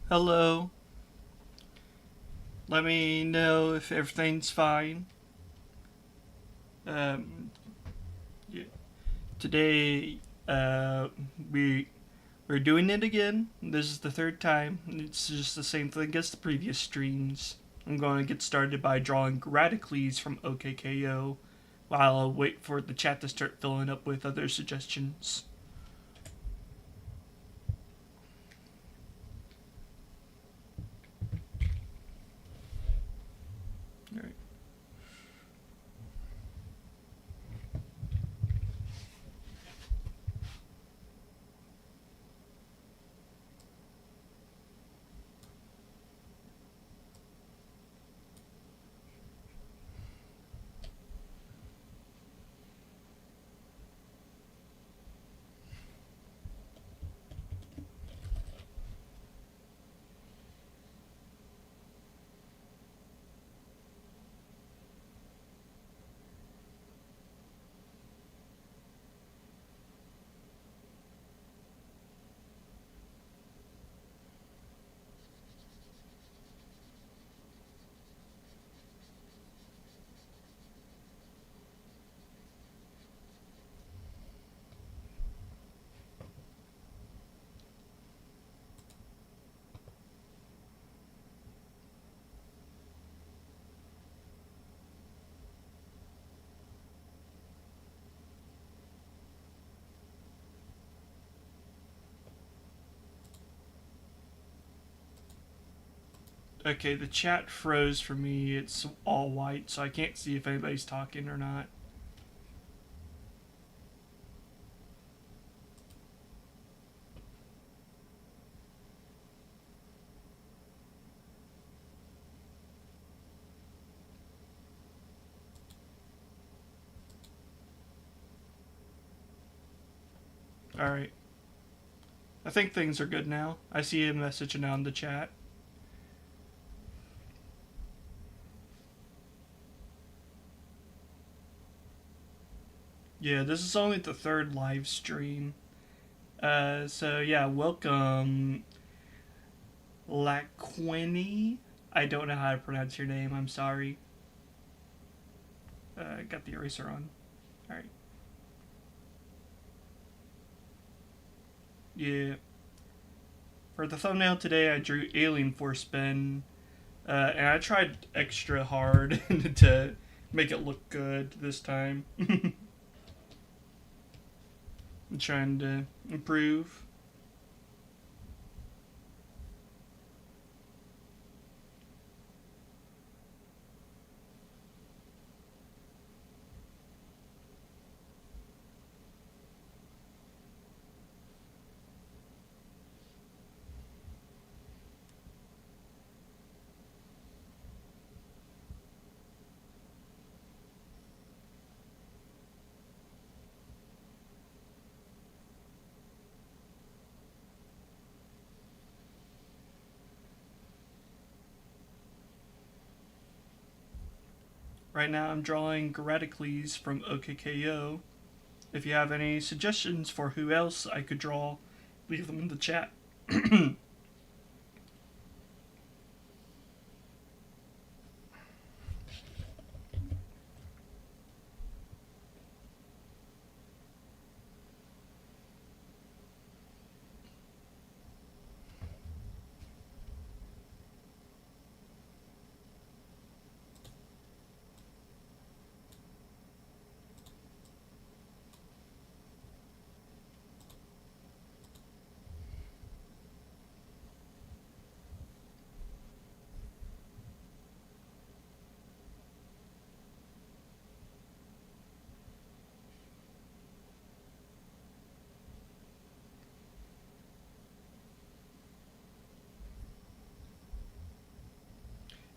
Hello. Let me know if everything's fine. Um, yeah. Today, uh, we we're doing it again. This is the third time. It's just the same thing as the previous streams. I'm going to get started by drawing Radicles from OKKO, while I'll wait for the chat to start filling up with other suggestions. All right. Okay, the chat froze for me. It's all white, so I can't see if anybody's talking or not. All right. I think things are good now. I see a message now in the chat. Yeah, this is only the third live stream. So yeah, welcome, Laquini. I don't know how to pronounce your name. I'm sorry. Got the eraser on. All right. Yeah. For the thumbnail today, I drew Alien Force Ben, and I tried extra hard to make it look good this time. I'm trying to improve. Right now, I'm drawing Geraticles from OKKO. If you have any suggestions for who else I could draw, leave them in the chat.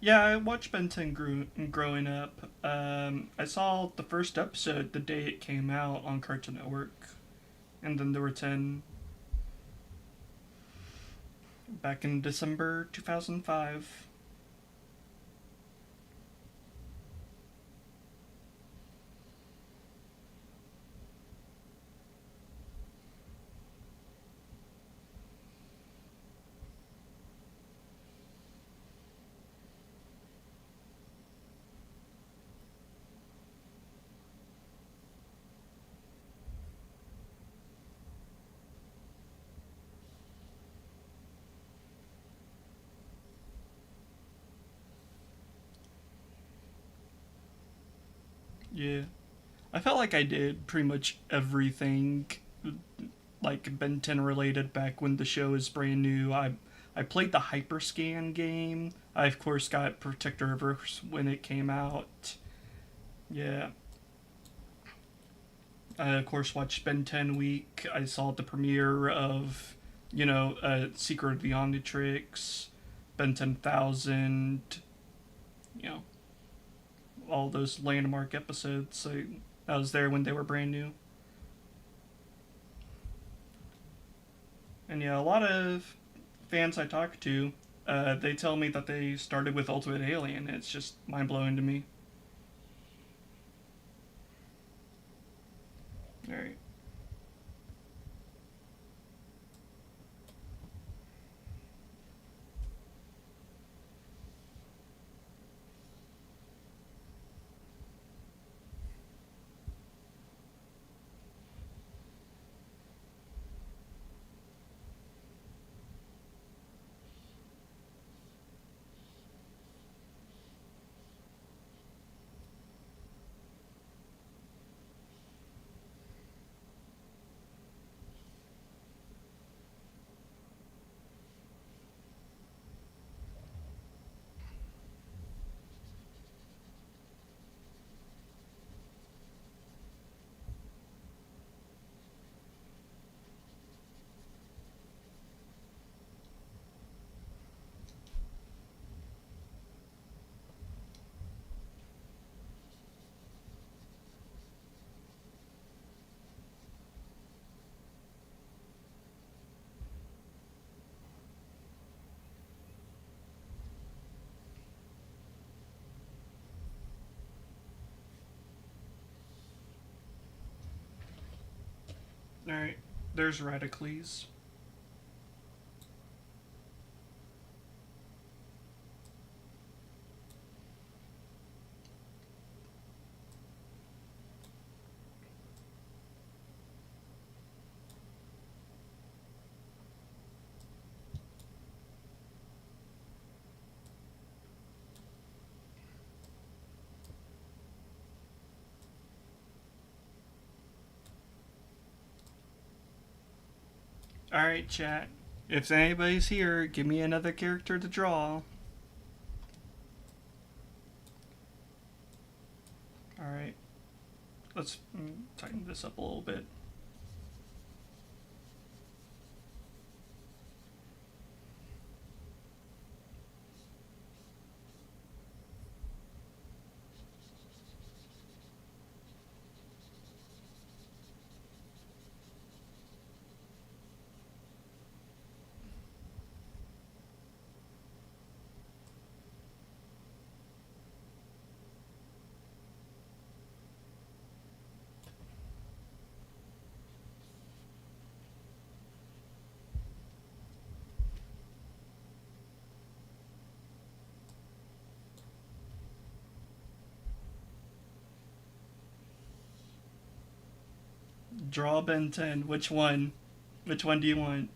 Yeah, I watched Ben 10 growing up. I saw the first episode the day it came out on Cartoon Network, and then there were 10 back in December 2005. Yeah. I felt like I did pretty much everything like Ben 10 related back when the show is brand new. I played the Hyperscan game. I of course got Protector of Earth when it came out. Yeah. I of course watched Ben 10 week. I saw the premiere of, Secret of the Omnitrix, Ben 10,000, you know, all those landmark episodes. So I was there when they were brand new. And yeah, a lot of fans I talk to, they tell me that they started with Ultimate Alien. It's just mind blowing to me. All right. All right. There's Radicles. All right, chat. If anybody's here, give me another character to draw. All right. Let's tighten this up a little bit. Draw Ben 10. Which one? Which one do you want?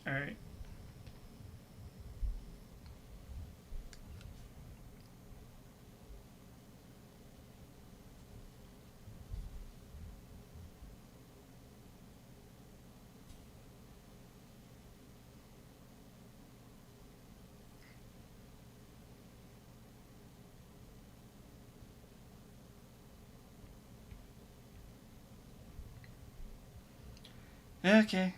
All right. Okay.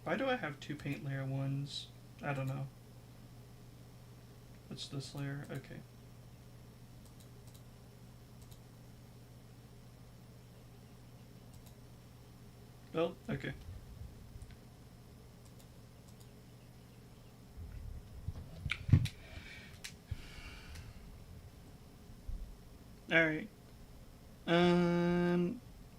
Why do I have two paint layer ones? I don't know. What's this layer? Okay. Well, okay. Alright.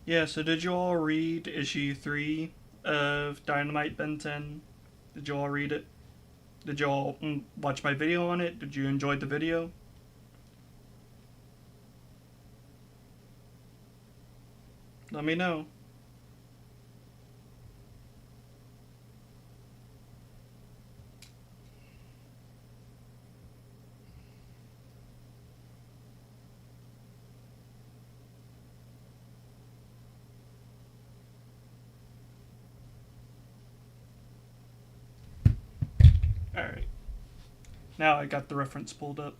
Yeah, so did you all read issue 3 of Dynamite Ben 10? Did you all read it? Did you all watch my video on it? Did you enjoy the video? Let me know. Alright. Now I got the reference pulled up.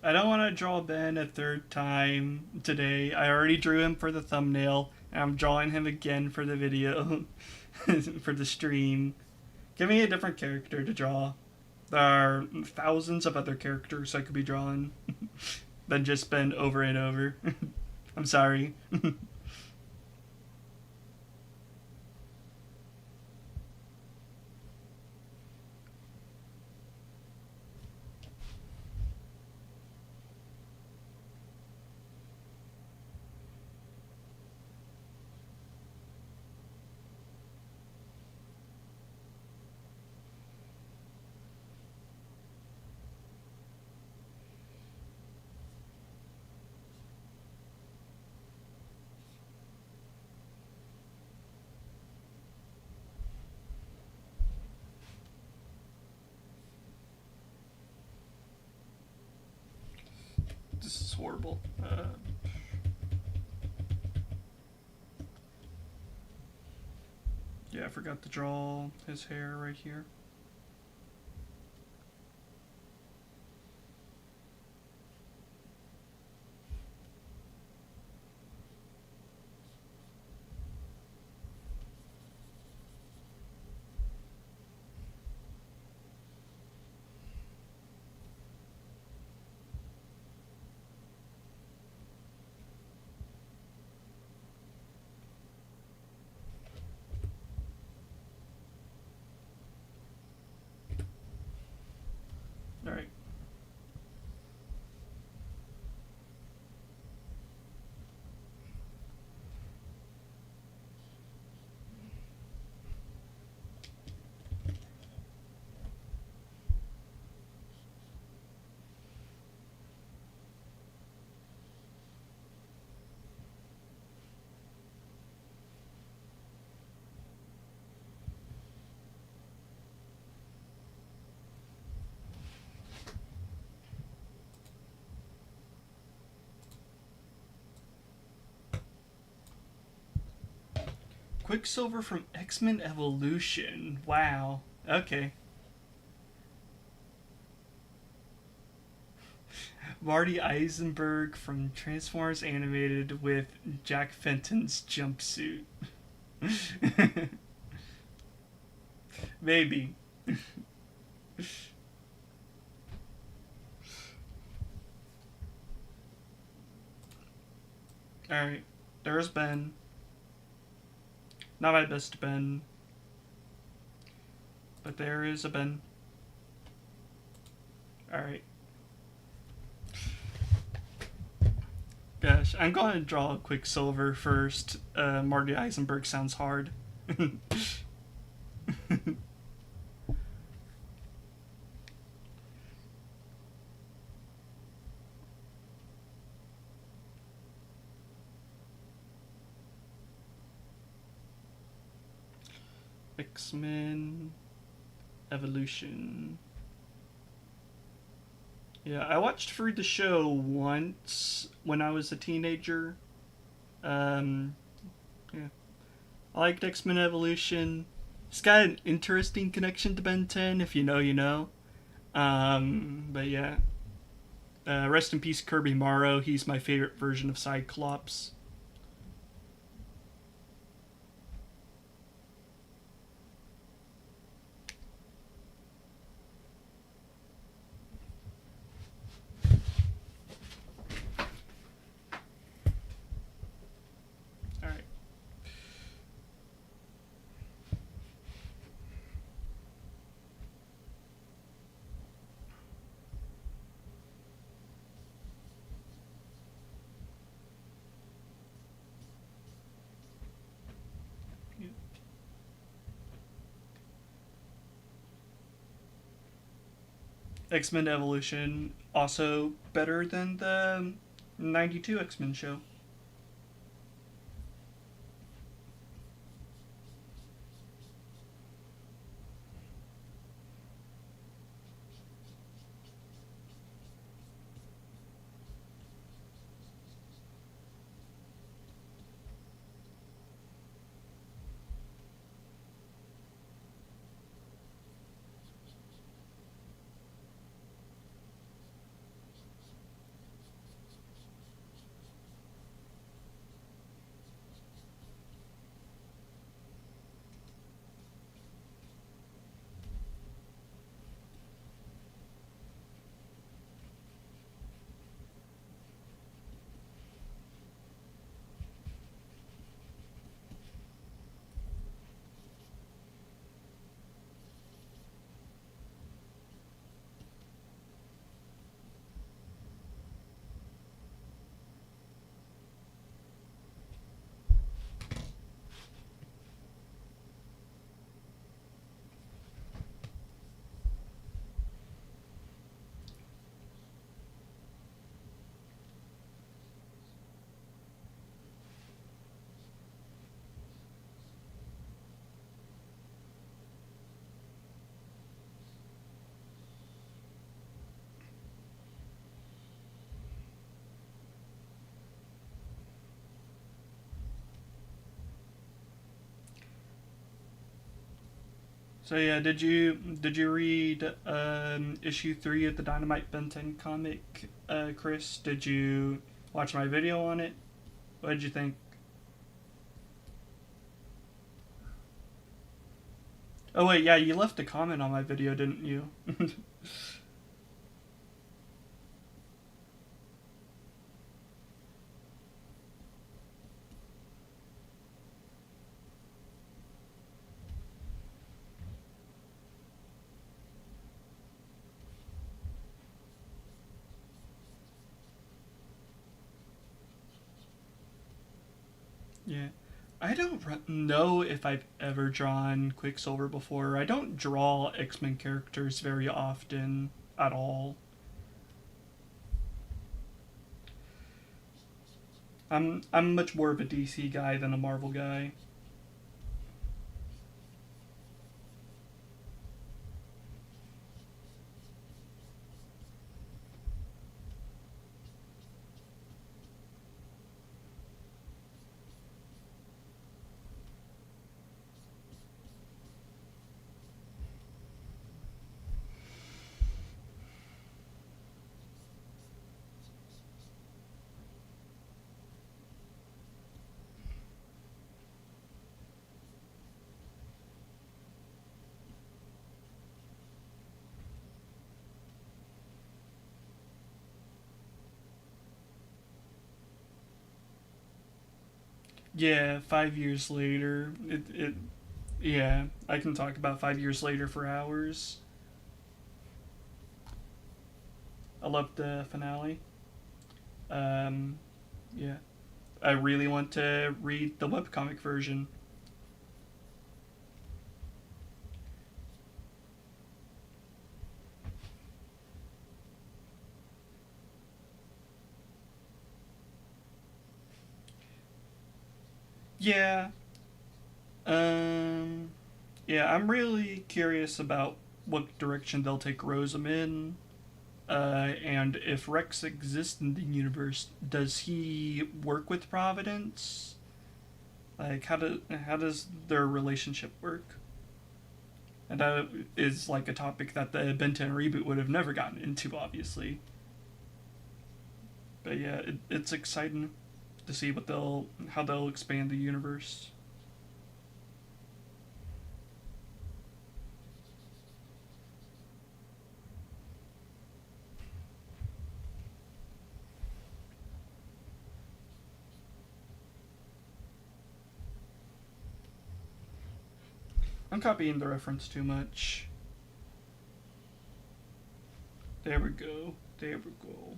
I don't want to draw Ben a third time today. I already drew him for the thumbnail, and I'm drawing him again for the video, for the stream. Give me a different character to draw. There are thousands of other characters I could be drawing than just Ben over and over. I'm sorry. This is horrible. Yeah, I forgot to draw his hair right here. Quicksilver from X-Men Evolution. Wow. Okay. Marty Eisenberg from Transformers Animated with Jack Fenton's jumpsuit. Maybe. Alright. There's Ben. Not my best Ben. But there is a Ben. Alright. Gosh, I'm going to draw a Quicksilver first. Marty Eisenberg sounds hard. X-Men Evolution. Yeah, I watched through the show once when I was a teenager. Um, yeah. I liked X-Men Evolution. It's got an interesting connection to Ben 10, if you know, you know. But yeah. Rest in peace, Kirby Morrow. He's my favorite version of Cyclops. Alright. X-Men Evolution, also better than the 92 X-Men show. So yeah, did you read issue 3 of the Dynamite Ben 10 comic, Chris? Did you watch my video on it? What did you think? Oh wait, yeah, you left a comment on my video, didn't you? Yeah. I don't know if I've ever drawn Quicksilver before. I don't draw X-Men characters very often at all. I'm much more of a DC guy than a Marvel guy. Yeah, 5 years later. Yeah, I can talk about 5 years later for hours. I love the finale. Um, yeah, I really want to read the webcomic version. Yeah, um, yeah, I'm really curious about what direction they'll take Rosamund. And if Rex exists in the universe, does he work with Providence? Like, how does their relationship work? And that is like a topic that the Ben 10 reboot would have never gotten into, obviously. But yeah, it's exciting to see how they'll expand the universe. I'm copying the reference too much. There we go. There we go.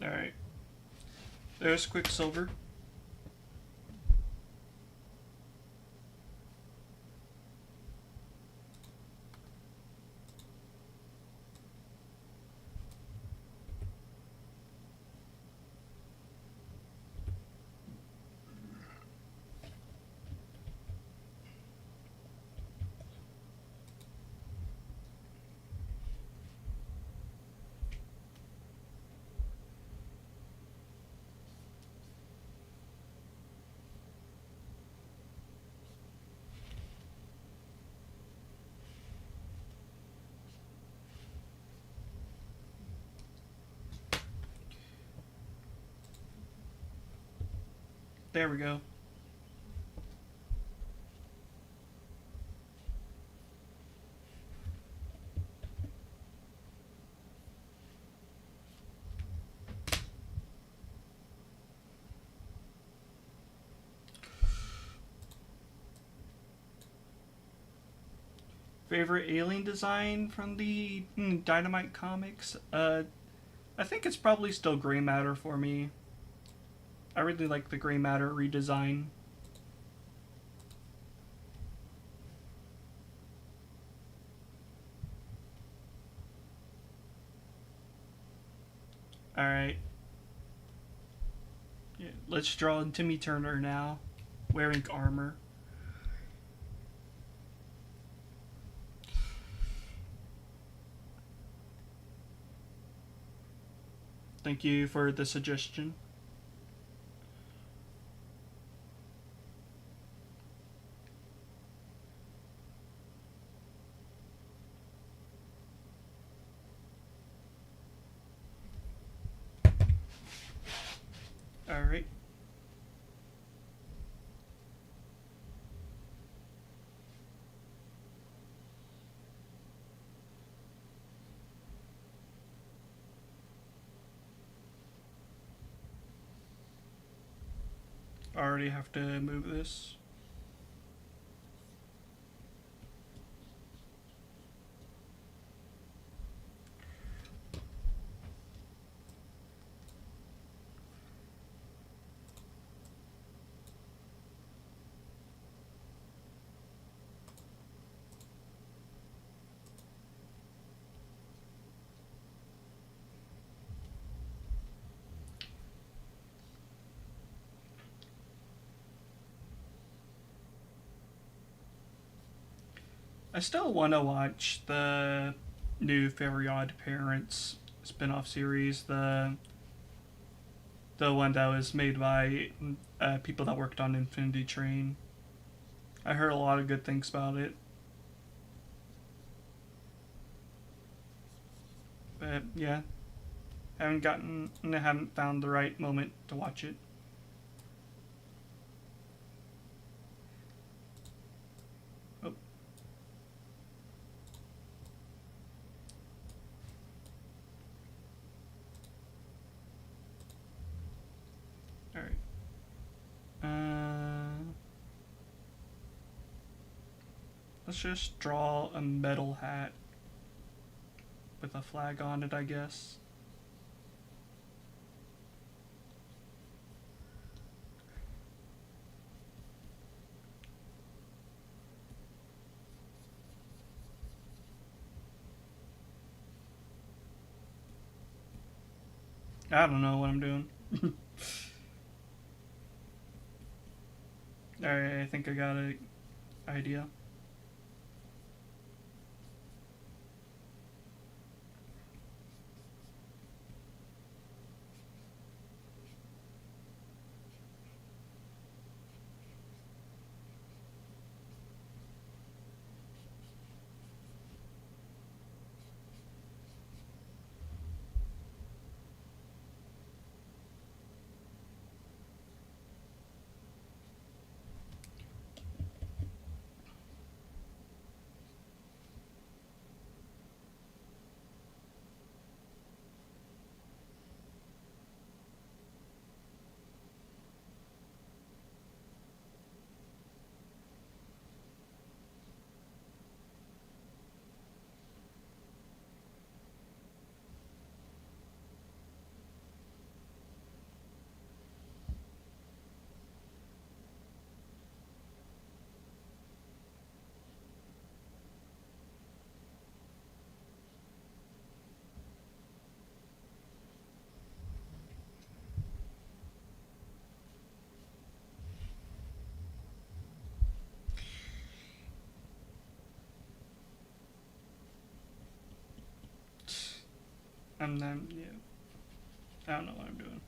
All right. There's Quicksilver. There we go. Favorite alien design from the Dynamite comics? I think it's probably still Gray Matter for me. I really like the Gray Matter redesign. All right, yeah, let's draw Timmy Turner now, wearing armor. Thank you for the suggestion. All right. I already have to move this. I still want to watch the new Very Odd Parents spin-off series, The one that was made by people that worked on Infinity Train. I heard a lot of good things about it. But yeah, haven't found the right moment to watch it. Oh. All right. Let's just draw a metal hat with a flag on it, I guess. I don't know what I'm doing. Alright, I think I got an idea. I'm not, yeah. I don't know what I'm doing.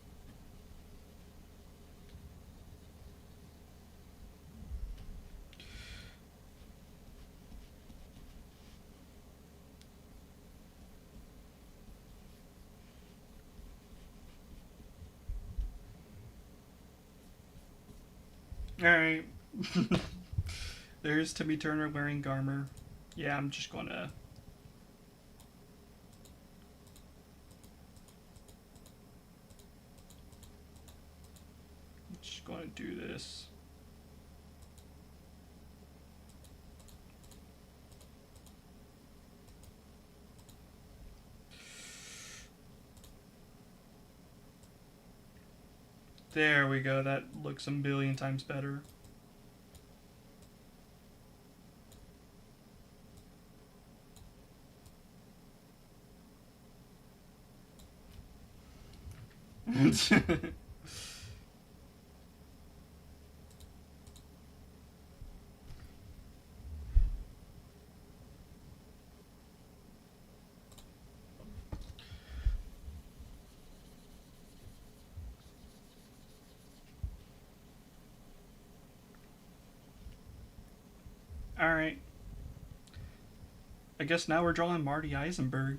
Alright. There's Timmy Turner wearing Garmer. Yeah, I'm just gonna. Just gonna do this. There we go. That looks a billion times better. Alright. I guess now we're drawing Marty Eisenberg.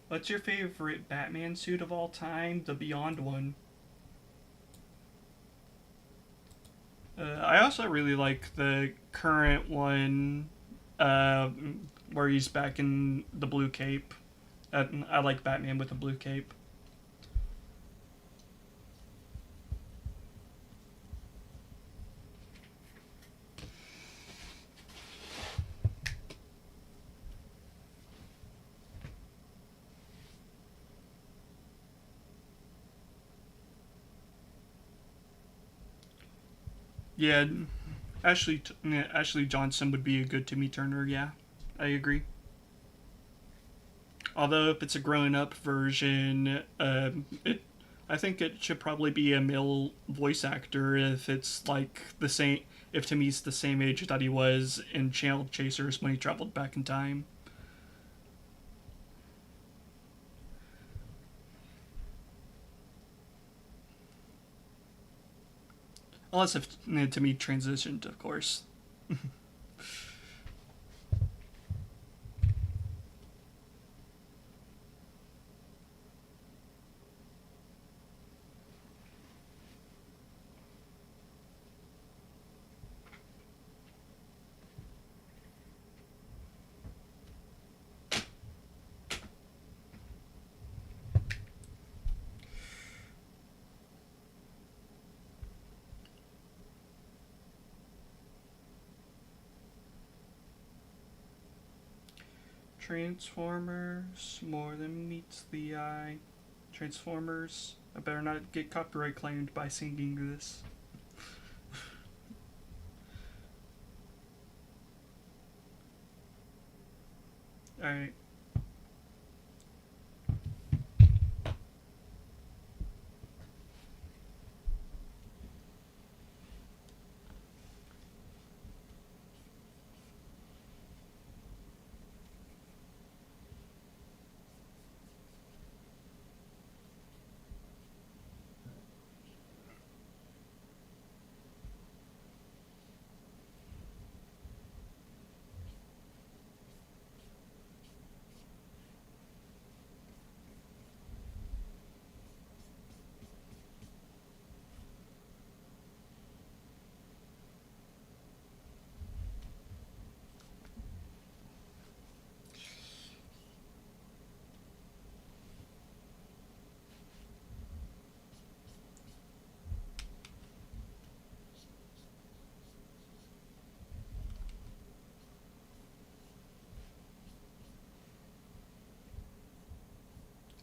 What's your favorite Batman suit of all time? The Beyond one. I also really like the current one, uh, where he's back in the blue cape. I like Batman with the blue cape. Yeah, Ashley Johnson would be a good Timmy Turner. Yeah, I agree. Although if it's a grown up version, I think it should probably be a male voice actor if it's like the same. If Timmy's the same age that he was in Channel Chasers when he traveled back in time. Unless if Timmy transitioned, of course. Transformers, more than meets the eye. Transformers, I better not get copyright claimed by singing this. Alright.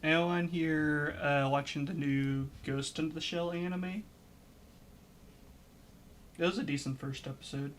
Anyone here watching the new Ghost in the Shell anime? It was a decent first episode.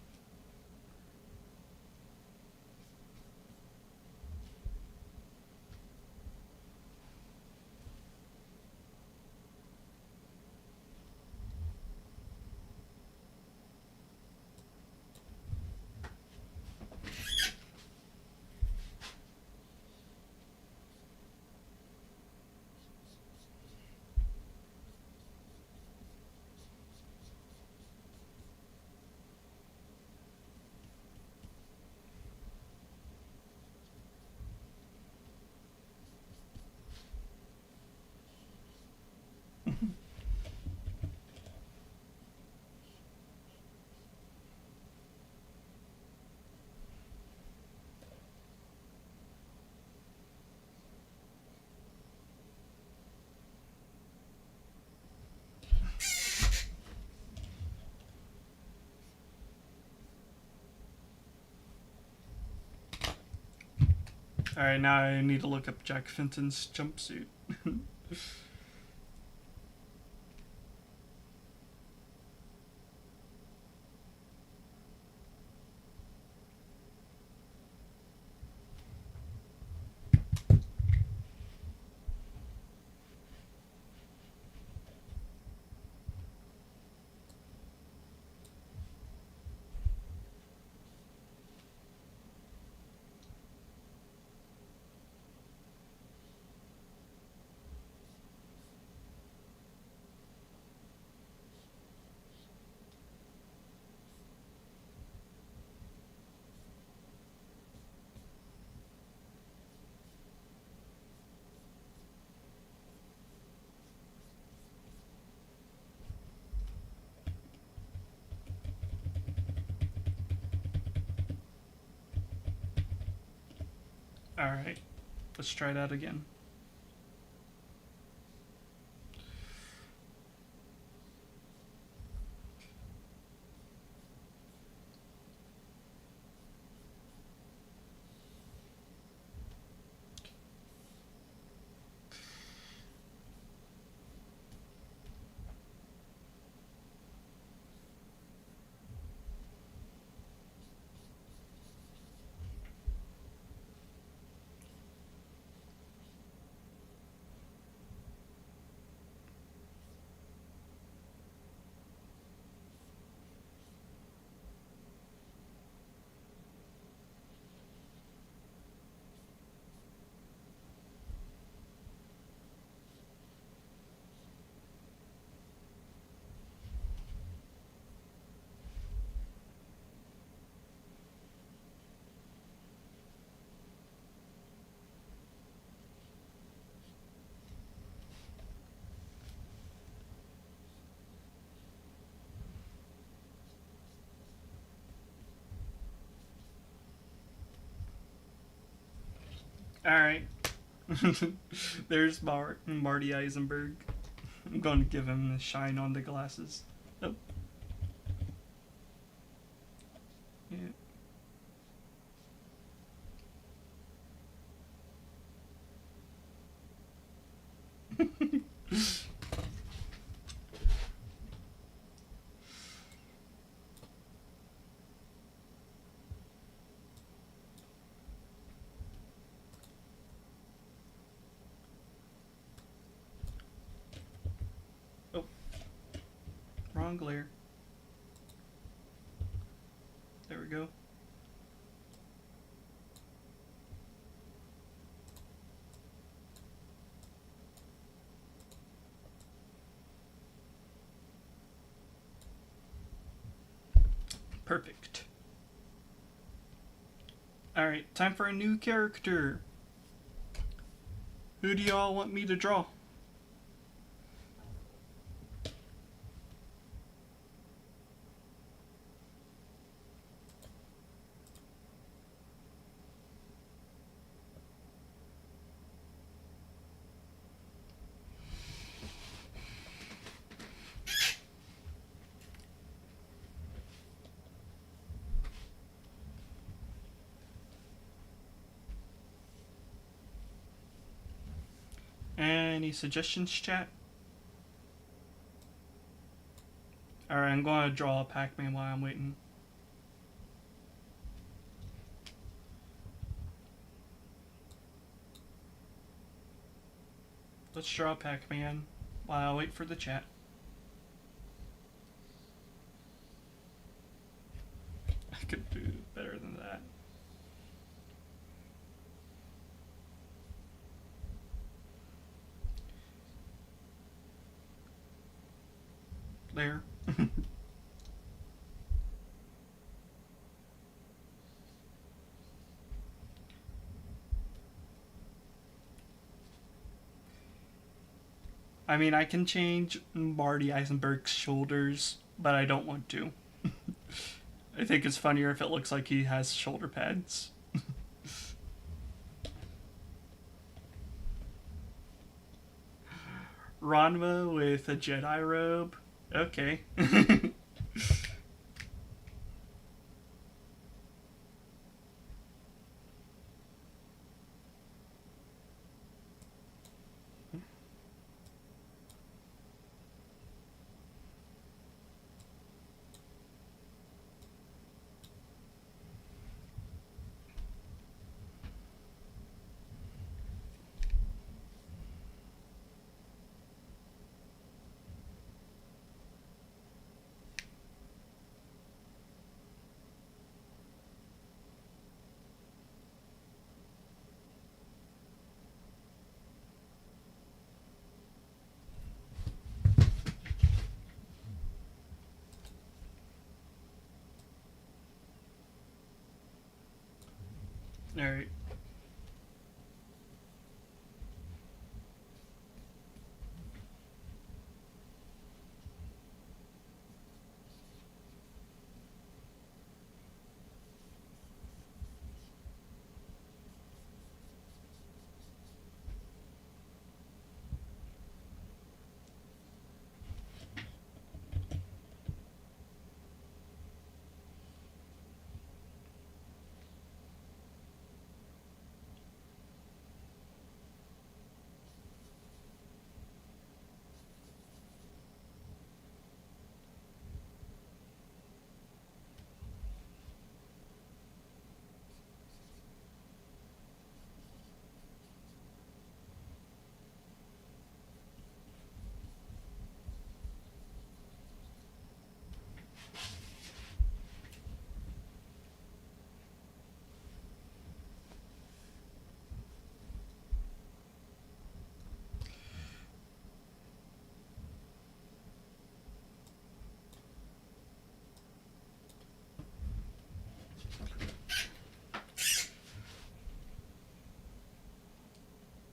Alright, now I need to look up Jack Fenton's jumpsuit. Alright, let's try that again. Alright. There's Marty Eisenberg. I'm going to give him the shine on the glasses. Oh. Yeah. Oh. Wrong glare. There we go. Perfect. Alright, time for a new character. Who do y'all want me to draw? Any suggestions, chat? Alright, I'm going to draw a Pac-Man while I'm waiting. Let's draw Pac-Man while I wait for the chat. I could do better than that. There. I mean, I can change Marty Eisenberg's shoulders, but I don't want to. I think it's funnier if it looks like he has shoulder pads. Ranma with a Jedi robe. Okay. Alright.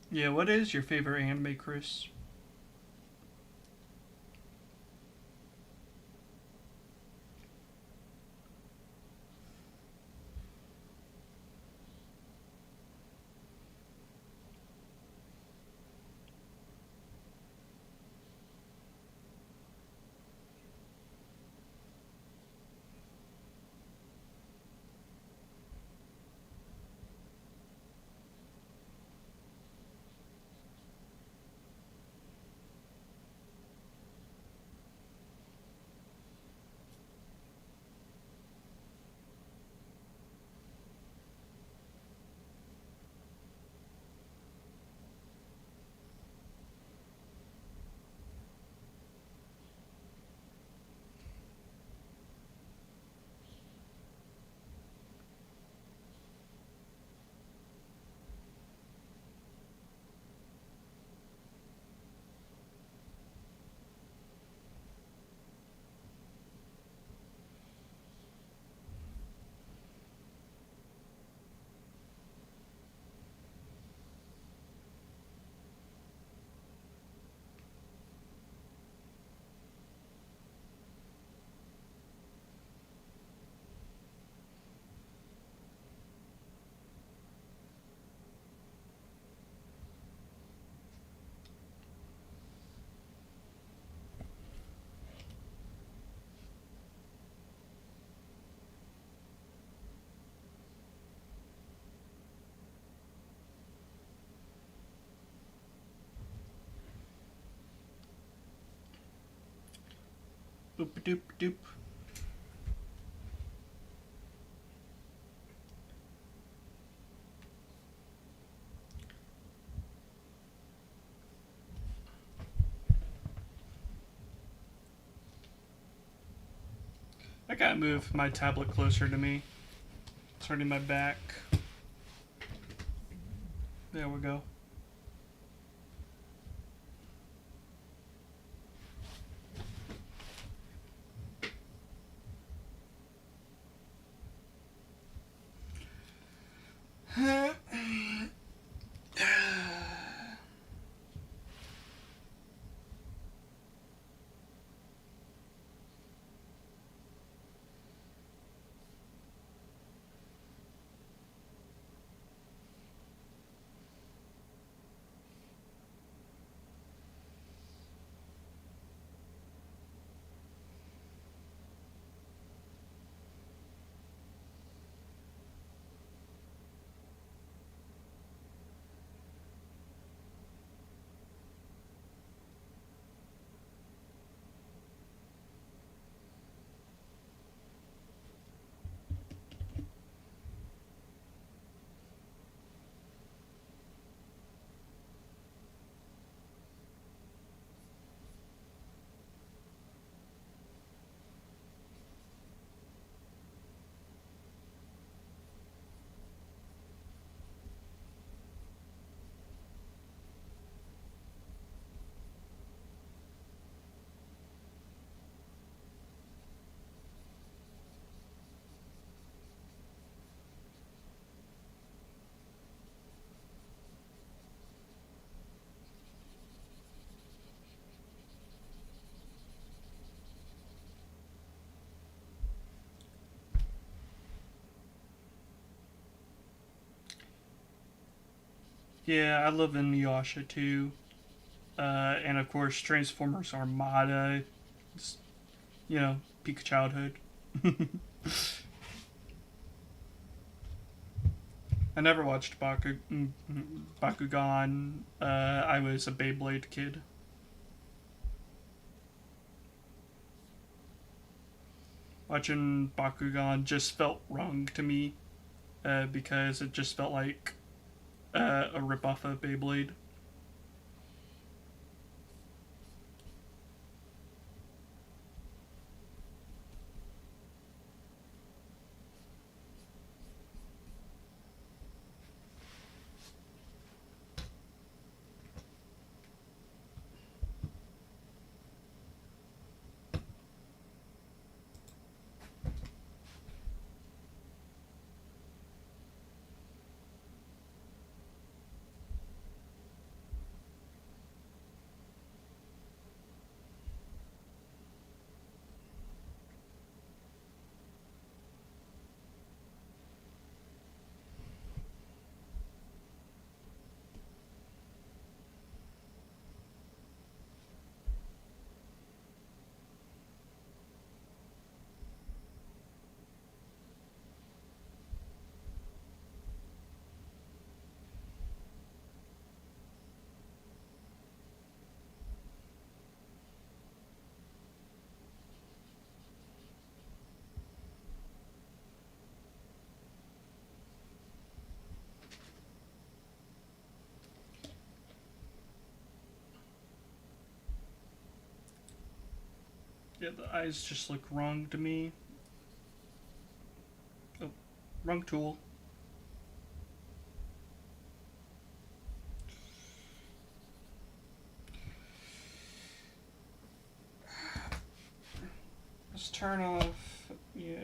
Yeah, what is your favorite anime, Chris? Boop doop doop. I gotta move my tablet closer to me. It's hurting my back. There we go. Yeah, I love Inuyasha too. And of course, Transformers Armada. It's, peak childhood. I never watched Bakugan. I was a Beyblade kid. Watching Bakugan just felt wrong to me because it just felt like a ripoff of Beyblade. Yeah, the eyes just look wrong to me. Oh, wrong tool. Let's turn off. Yeah.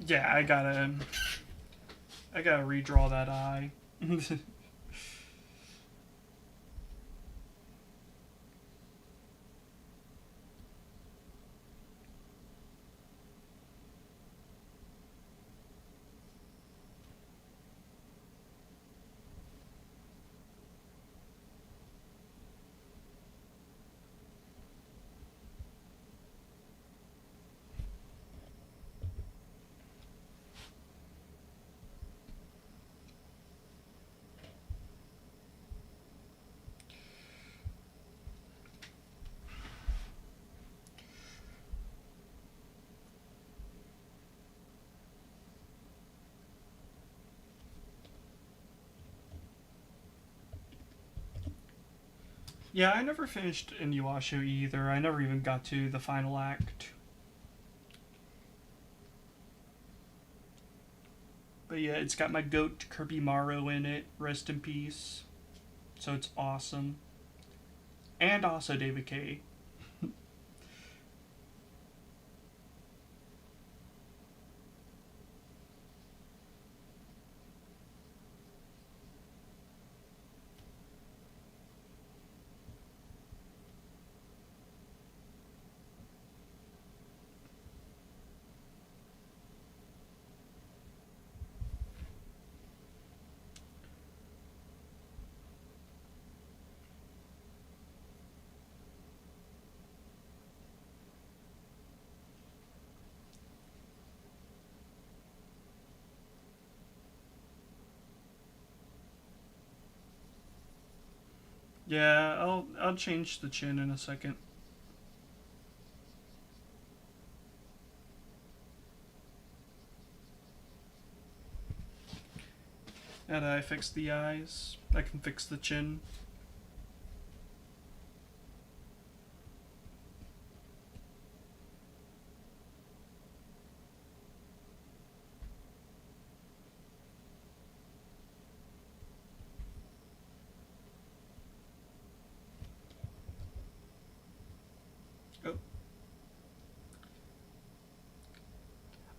Yeah, I gotta redraw that eye. Yeah, I never finished Inuyasha either. I never even got to the final act. But yeah, it's got my goat Kirby Morrow in it. Rest in peace. So it's awesome. And also David K. Yeah, I'll change the chin in a second. And I fix the eyes. I can fix the chin. Oh,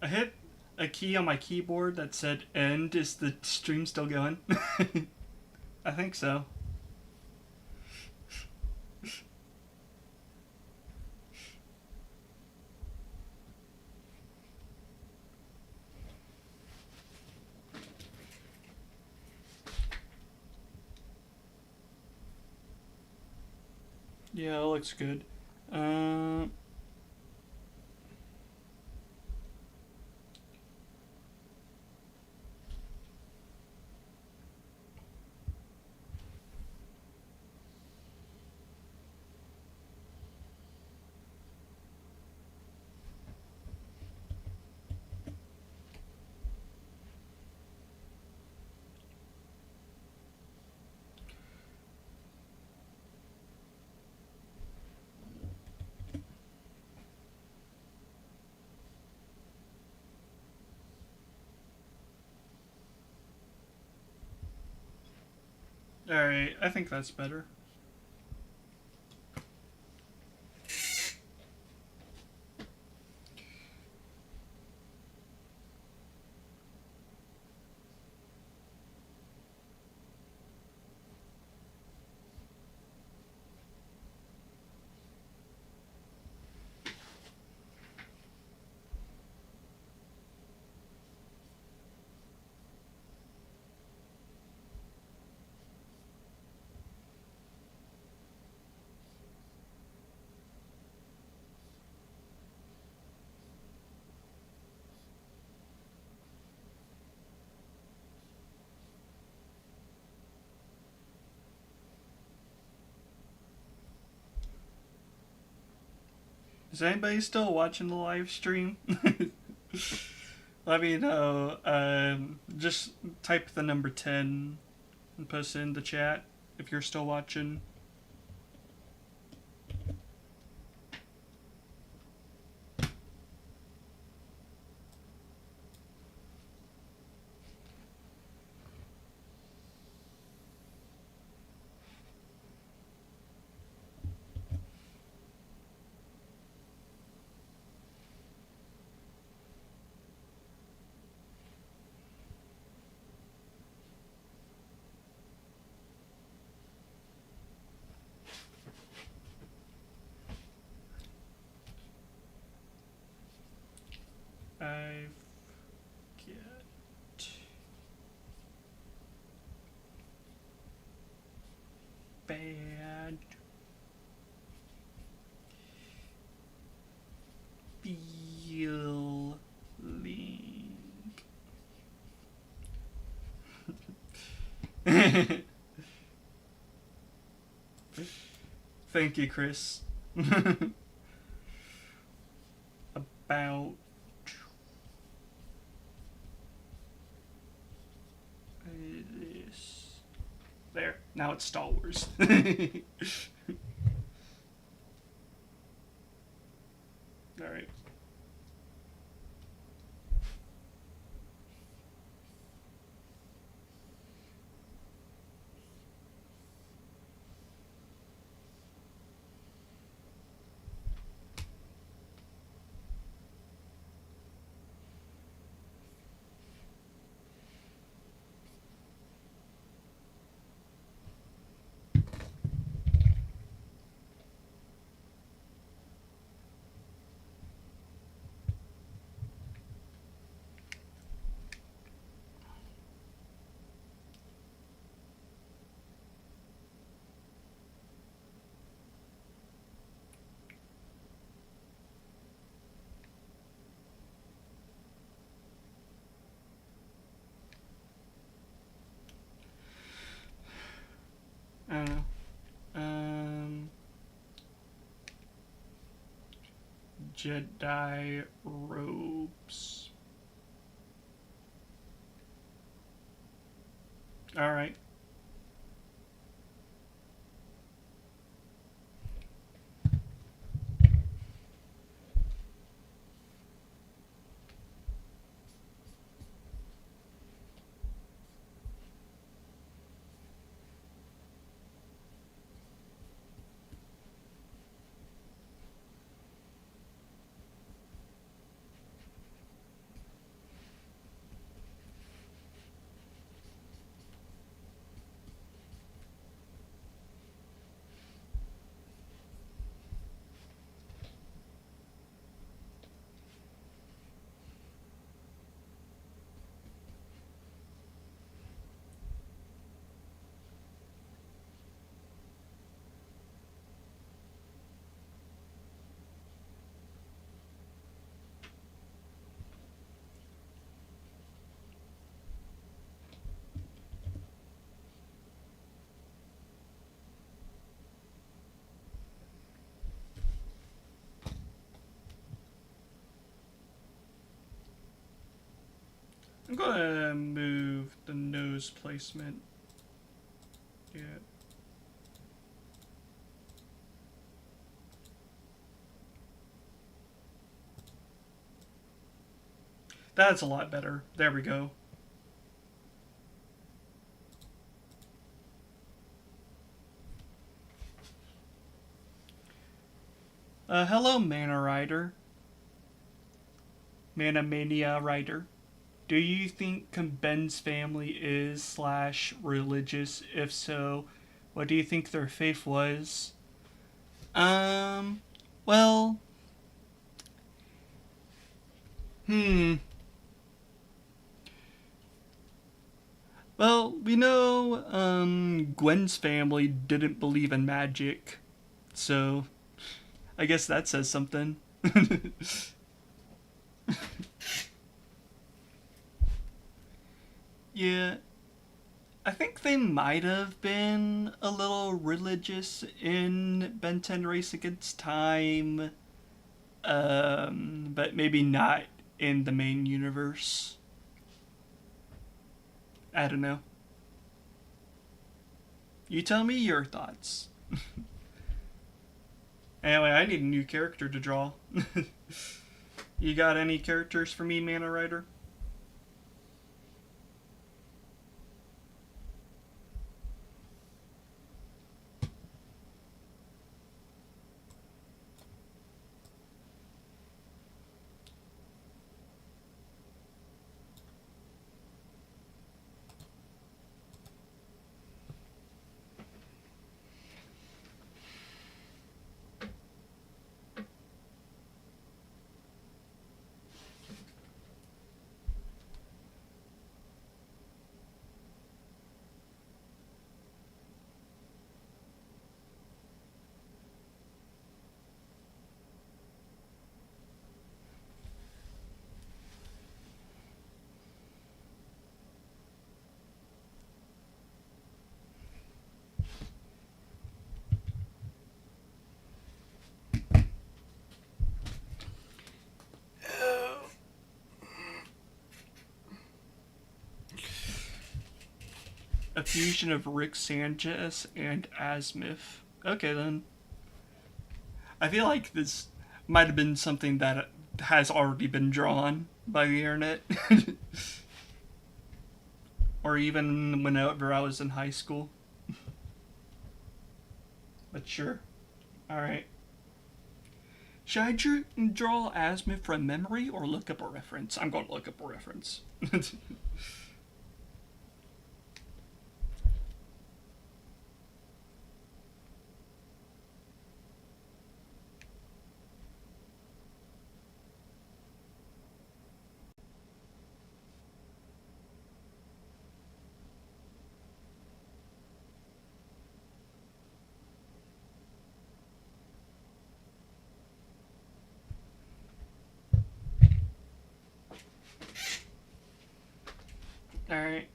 I hit a key on my keyboard that said end. Is the stream still going? I think so. Yeah, it looks good. Uh, Alright, I think that's better. Is anybody still watching the live stream? Let me know. Just type the number 10 and post it in the chat if you're still watching. I've got bad feeling. Thank you, Chris. About this. There. Now it's Star Wars. Alright. I don't know. Jedi robes. Alright. I'm gonna move the nose placement. Yeah. That's a lot better. There we go. Hello, Mana Rider. Mana Mania Rider. Do you think Ben's family is / religious? If so, what do you think their faith was? Well, hmm. Well, we know, Gwen's family didn't believe in magic, so I guess that says something. Yeah, I think they might have been a little religious in Ben 10 Race Against Time, but maybe not in the main universe. I don't know. You tell me your thoughts. Anyway, I need a new character to draw. You got any characters for me, Mana Rider? A fusion of Rick Sanchez and Asmith. Okay then. I feel like this. Might have been something that has already been drawn by the internet. Or even whenever I was in high school. But sure. Alright. Should I draw azimuth from memory or look up a reference? I'm going to look up a reference. Alright.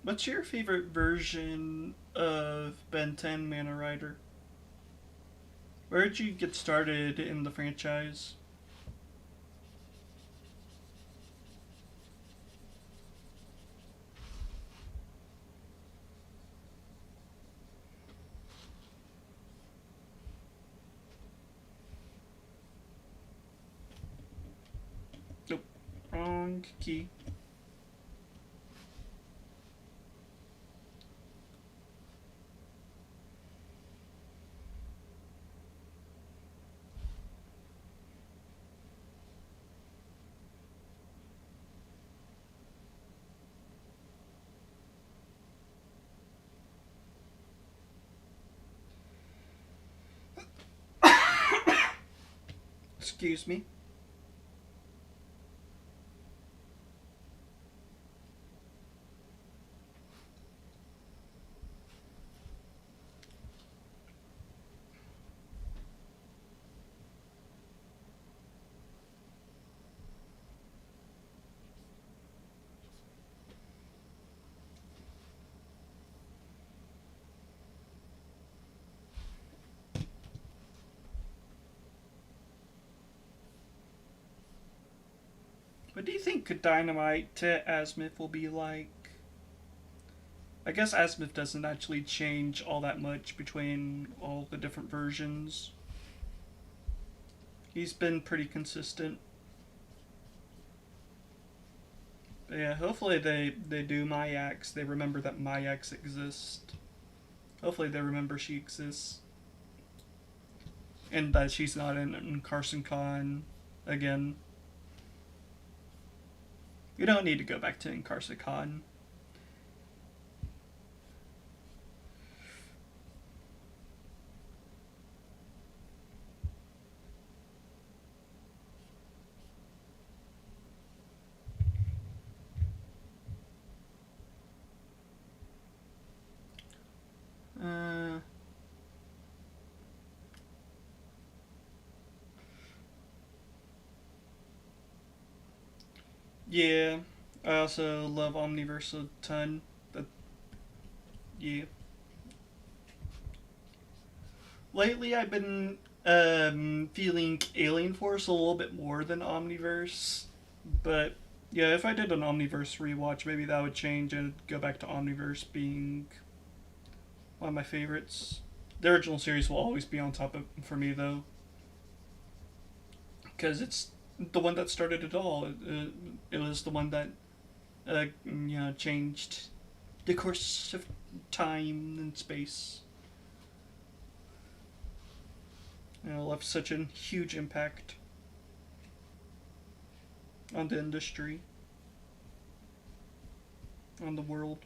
What's your favorite version of Ben 10 Mana Rider? Where did you get started in the franchise? Nope. Wrong key. Excuse me. What do you think Dynamite to Azimuth will be like? I guess Azimuth doesn't actually change all that much between all the different versions. He's been pretty consistent. But yeah, hopefully they do Mayax. They remember that Mayax exists. Hopefully they remember she exists. And that she's not in Carson Khan again. You don't need to go back to Carson Khan. Uh, yeah, I also love Omniverse a ton. But yeah, lately I've been feeling Alien Force a little bit more than Omniverse. But yeah, if I did an Omniverse rewatch, maybe that would change and go back to Omniverse being one of my favorites. The original series will always be on top of for me though, because it's the one that started it all. It was the one that changed the course of time and space. Left such a huge impact on the industry, on the world.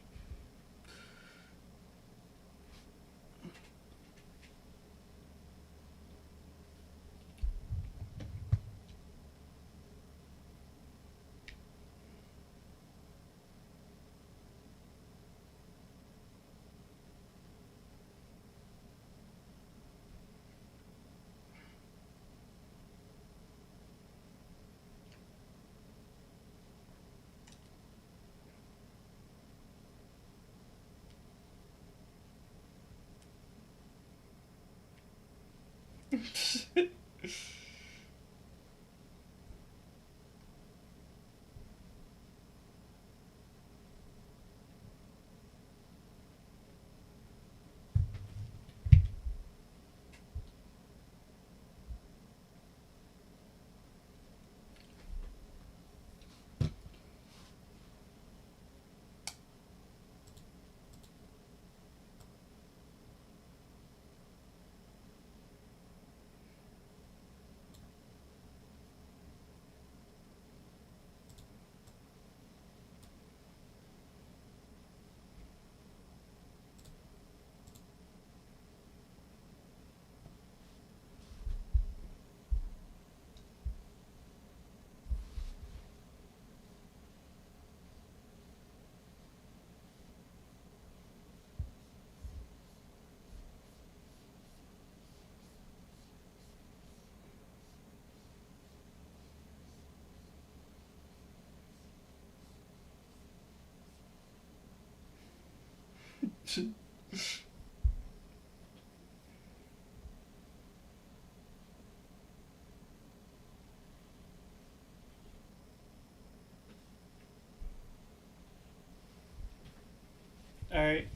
All right,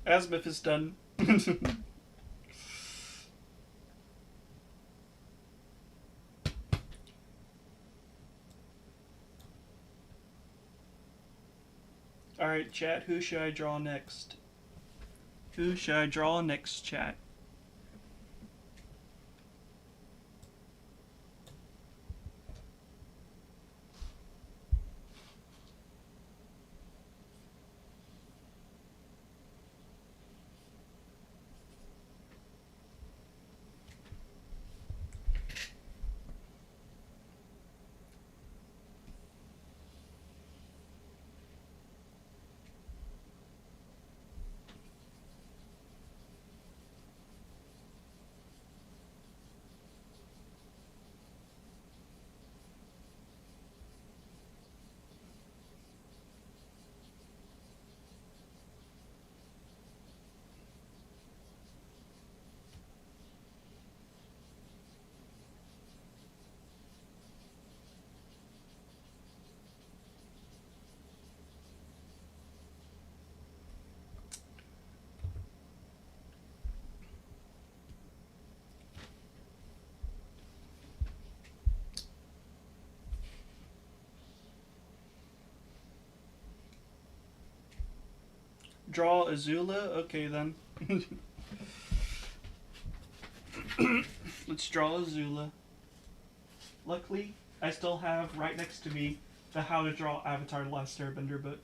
Azimuth is done. All right, chat. Who should I draw next? Who should I draw next, chat? draw Azula? Okay then. Let's draw Azula. Luckily, I still have right next to me the How to Draw Avatar The Last Airbender book.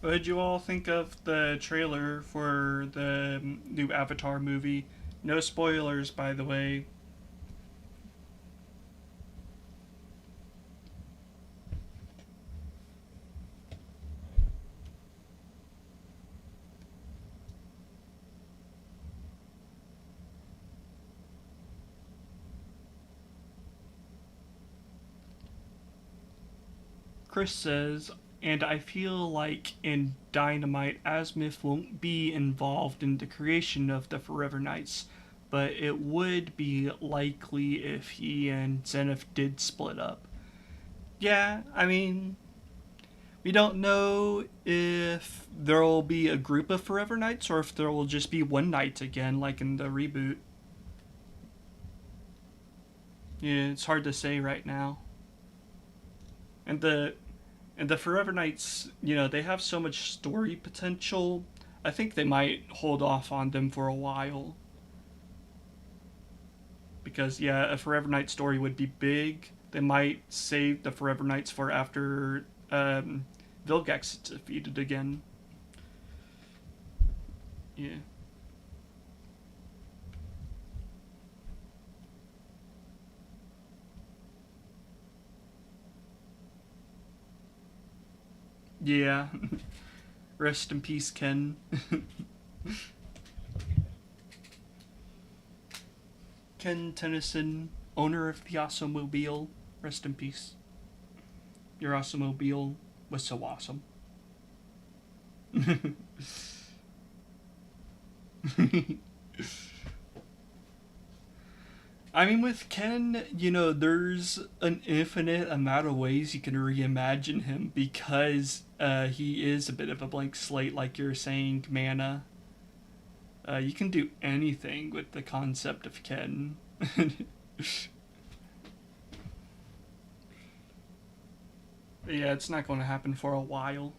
What did you all think of the trailer for the new Avatar movie? No spoilers, by the way. Chris says, and I feel like in Dynamite, Asmith won't be involved in the creation of the Forever Knights, but it would be likely if he and Zenith did split up. Yeah, I mean, we don't know if there'll be a group of Forever Knights or if there will just be one Knight again, like in the reboot. Yeah, it's hard to say right now. And the Forever Knights, they have so much story potential. I think they might hold off on them for a while. Because, yeah, a Forever Knight story would be big. They might save the Forever Knights for after Vilgax is defeated again. Yeah. Yeah. Rest in peace, Ken. Ken Tennyson, owner of the Awesomobile. Rest in peace. Your Awesomobile was so awesome. I mean, with Ken, there's an infinite amount of ways you can reimagine him because he is a bit of a blank slate, like you're saying, Mana. You can do anything with the concept of Ken. Yeah, it's not going to happen for a while.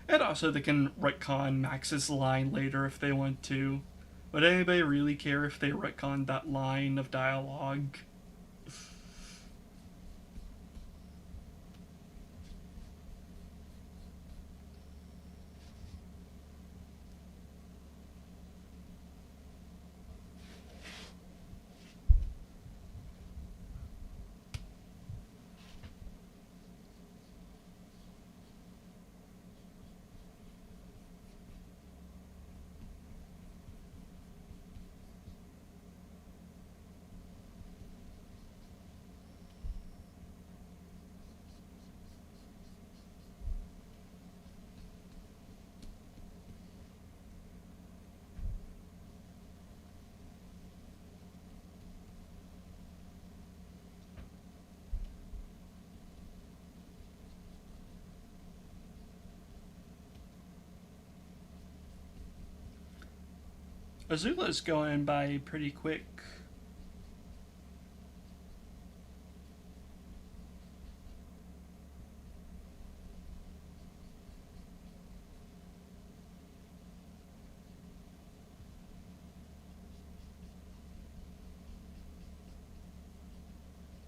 And also, they can retcon Max's line later if they want to. Would anybody really care if they retcon that line of dialogue? Azula's going by pretty quick.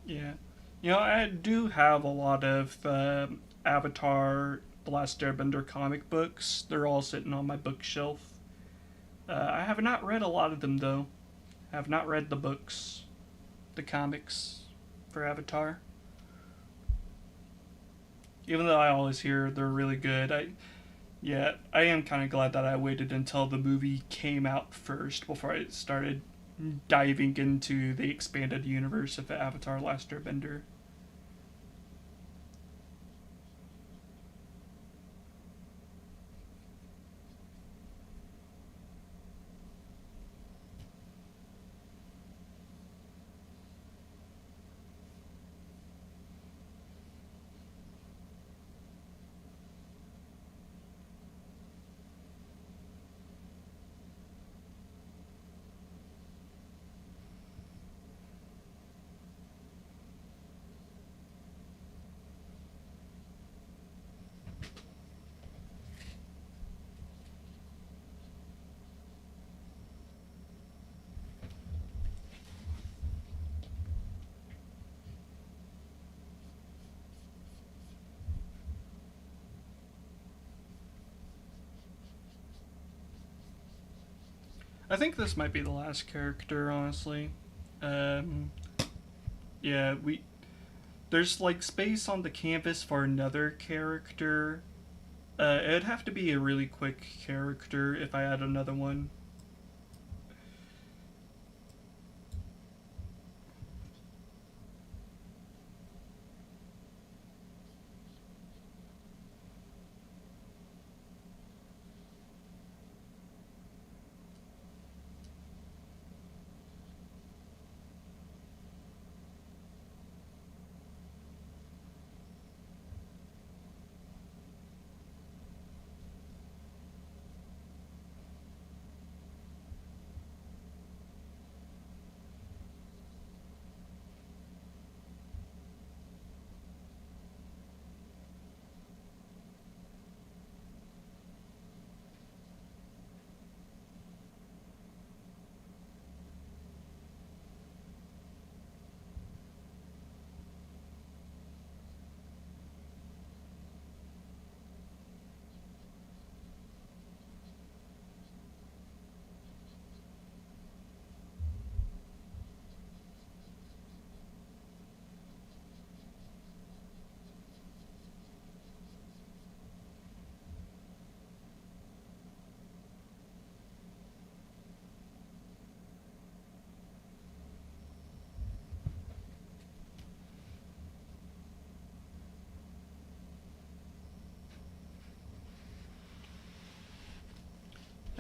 Yeah. You know, I do have a lot of Avatar The Last Airbender comic books. They're all sitting on my bookshelf. I have not read a lot of them, though. I have not read the books, the comics for Avatar. Even though I always hear they're really good, I am kind of glad that I waited until the movie came out first before I started diving into the expanded universe of Avatar Last Airbender. I think this might be the last character, honestly. Um, yeah, we there's like space on the canvas for another character. It'd have to be a really quick character if I add another one.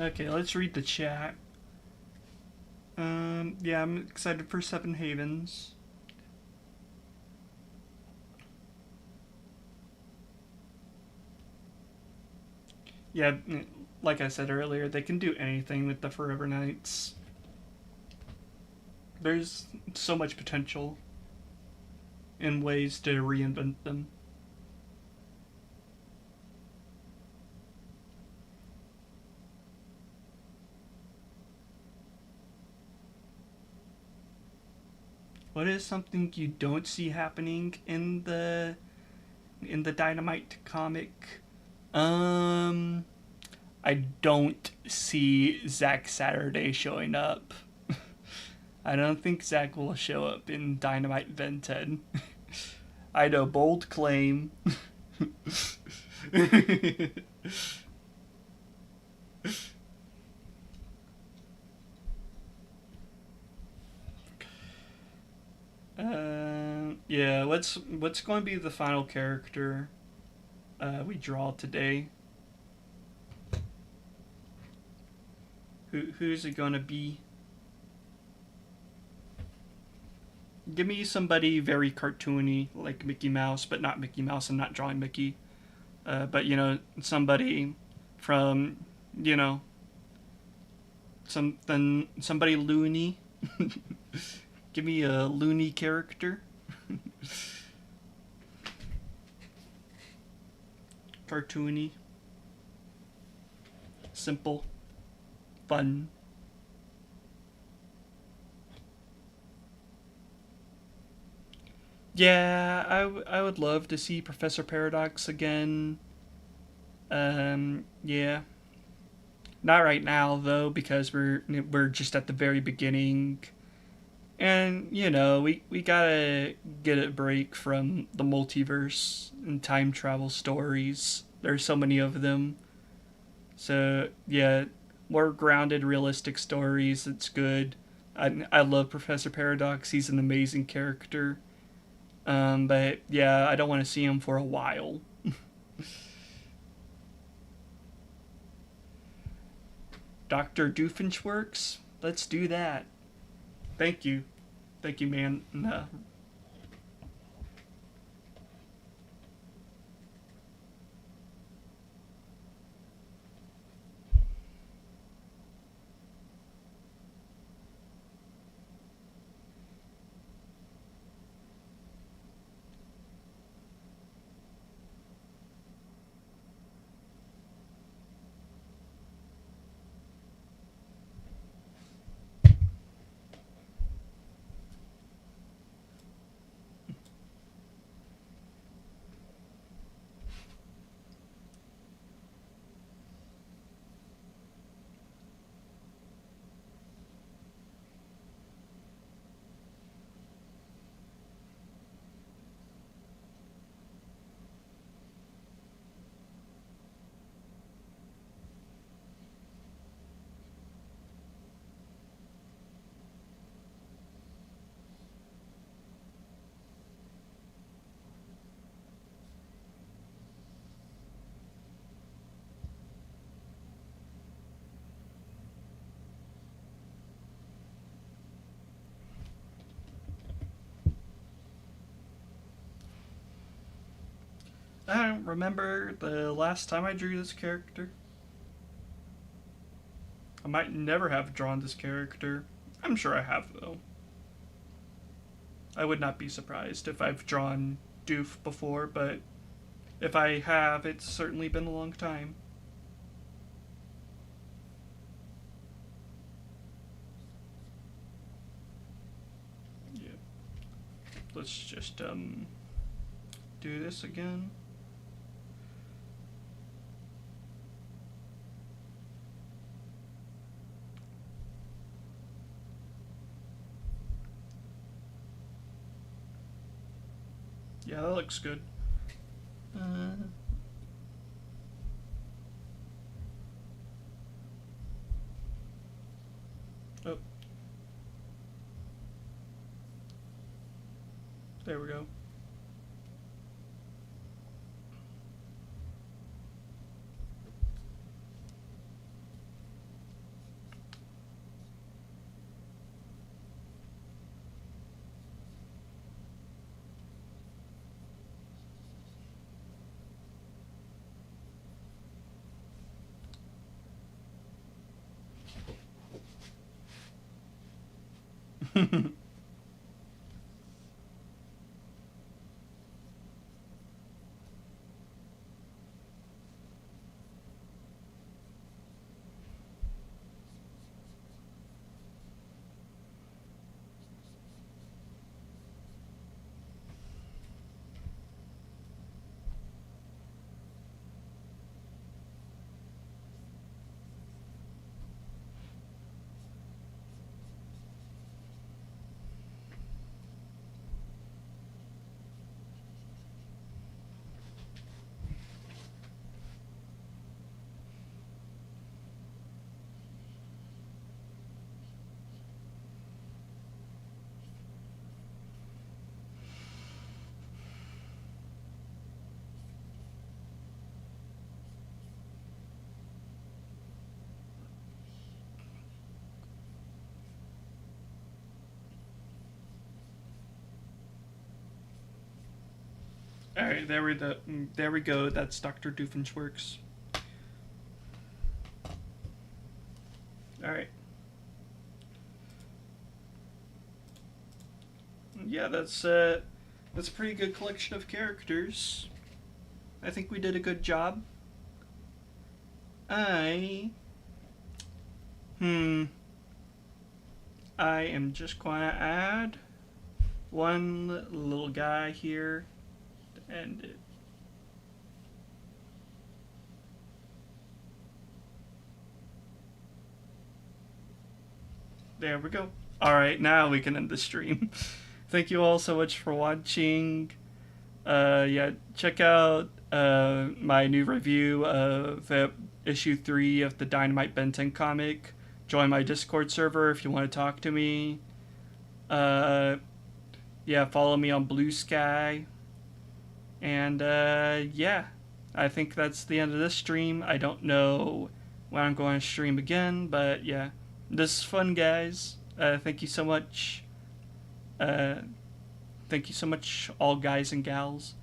Okay, let's read the chat. Yeah, I'm excited for Seven Havens. Yeah, like I said earlier, they can do anything with the Forever Knights. There's so much potential in ways to reinvent them. What is something you don't see happening in the Dynamite comic? Um, I don't see Zack Saturday showing up. I don't think Zack will show up in Dynamite Ben 10. I know, bold claim. Yeah, what's going to be the final character we draw today? Who's it going to be? Give me somebody very cartoony, like Mickey Mouse, but not Mickey Mouse. I'm not drawing Mickey. But, somebody from, you know, somebody loony. Give me a loony character. Cartoony. Simple. Fun. Yeah, I would love to see Professor Paradox again. Yeah. Not right now though, because we're just at the very beginning, and we gotta get a break from the multiverse and time travel stories. There's so many of them. So yeah, more grounded, realistic stories. It's good. I love Professor Paradox. He's an amazing character. But yeah, I don't want to see him for a while. Dr. Doofenshmirtz? Let's do that. Thank you. Thank you, man. I don't remember the last time I drew this character. I might never have drawn this character. I'm sure I have, though. I would not be surprised if I've drawn Doof before, but if I have, it's certainly been a long time. Yeah. Let's just do this again. Yeah, that looks good. Oh, there we go. All right, there we go. That's Dr. Doofenshmirtz. All right. yeah, that's a pretty good collection of characters. I think we did a good job. I hmm I am just going to add one little guy here to end it. There we go. Alright, now we can end the stream. Thank you all so much for watching. Yeah, check out my new review of issue 3 of the Dynamite Ben 10 comic. Join my Discord server if you want to talk to me. Yeah, follow me on Blue Sky. And yeah, I think that's the end of this stream. I don't know when I'm going to stream again, but yeah, this is fun, guys. Thank you so much. Thank you so much, all guys and gals.